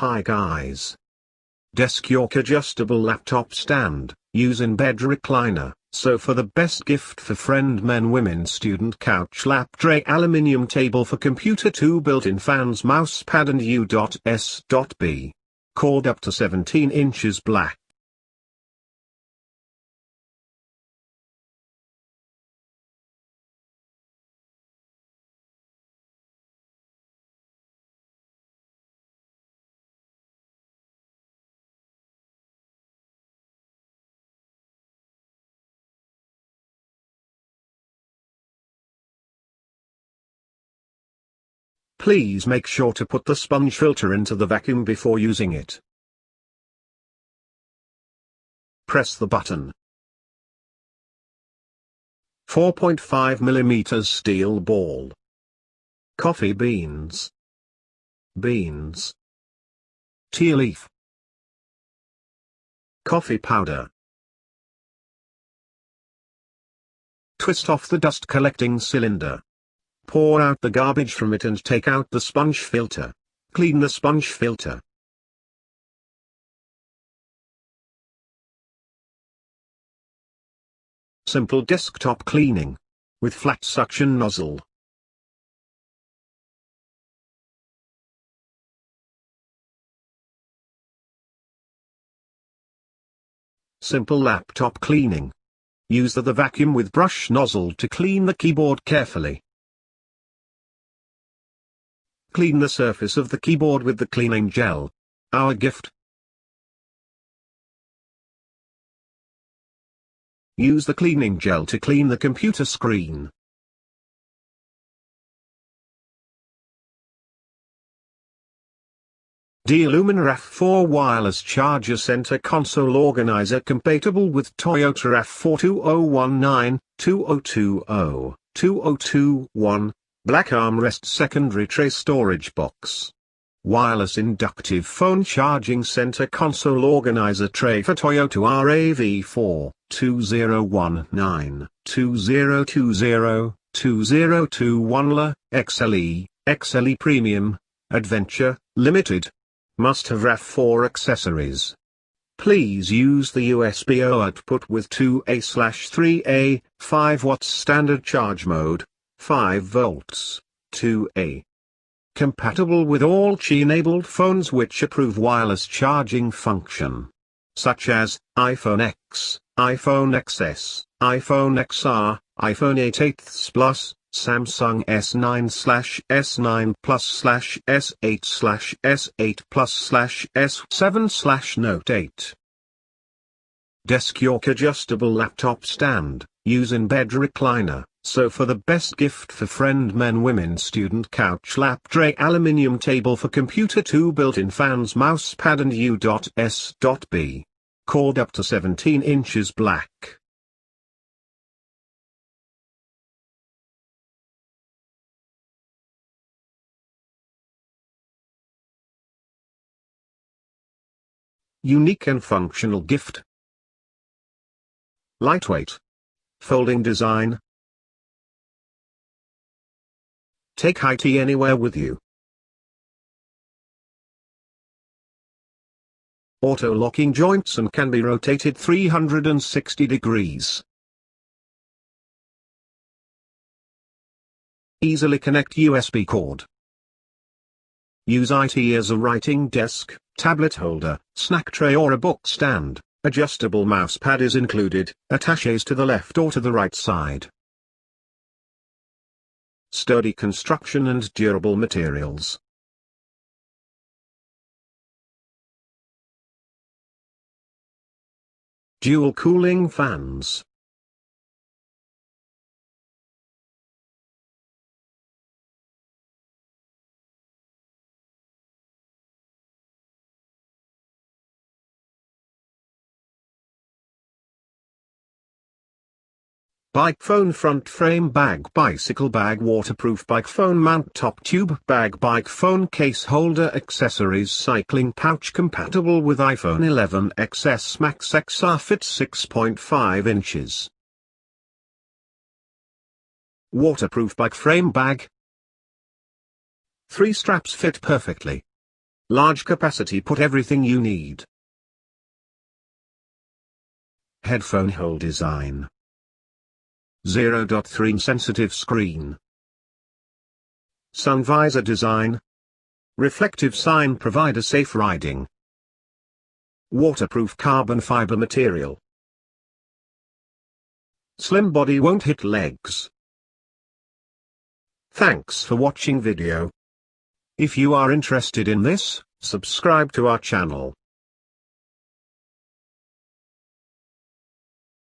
Hi guys. Desk York adjustable laptop stand, use in bed recliner, sofa the best gift for friend men women student couch lap tray aluminium table for computer 2 built-in fans mouse pad and U.S.B. Cord up to 17 inches black. Please make sure to put the sponge filter into the vacuum before using it. Press the button. 4.5 mm steel ball. Coffee beans. Beans. Tea leaf. Coffee powder. Twist off the dust collecting cylinder. Pour out the garbage from it and take out the sponge filter. Clean the sponge filter. Simple desktop cleaning. With flat suction nozzle. Simple laptop cleaning. Use the vacuum with brush nozzle to clean the keyboard carefully. Clean the surface of the keyboard with the cleaning gel. Our gift. Use the cleaning gel to clean the computer screen. D-Lumina F4 wireless charger center console organizer compatible with Toyota F4 2019, 2020, 2021. Black armrest secondary tray storage box. Wireless inductive phone charging center console organizer tray for Toyota RAV4, 2019, 2020, 2021 LA, XLE, XLE Premium, Adventure, Limited. Must have RAV4 accessories. Please use the USB-O output with 2A/3A, 5 watts standard charge mode. 5 volts, 2A. Compatible with all Qi-enabled phones which approve wireless charging function. Such as, iPhone X, iPhone XS, iPhone XR, iPhone 8s Plus, Samsung S9/S9 Plus/S8/S8 Plus/S7 Note 8. Desk York adjustable laptop stand, use in bed recliner. So for the best gift for friend men women student couch lap tray aluminium table for computer 2 built-in fans mouse pad and U.S.B. Cord up to 17 inches black. Unique and functional gift. Lightweight. Folding design. Take IT anywhere with you. Auto-locking joints and can be rotated 360 degrees. Easily connect USB cord. Use IT as a writing desk, tablet holder, snack tray or a book stand. Adjustable mouse pad is included, attaches to the left or to the right side. Sturdy construction and durable materials. Dual cooling fans. Bike phone front frame bag bicycle bag waterproof bike phone mount top tube bag bike phone case holder accessories cycling pouch compatible with iPhone 11 XS Max XR fits 6.5 inches. Waterproof bike frame bag. 3 straps fit perfectly. Large capacity, put everything you need. Headphone hole design. 0.3 sensitive screen. Sun visor design. Reflective sign, provide a safe riding. Waterproof carbon fiber material. Slim body, won't hit legs. Thanks for watching video. If you are interested in this, subscribe to our channel.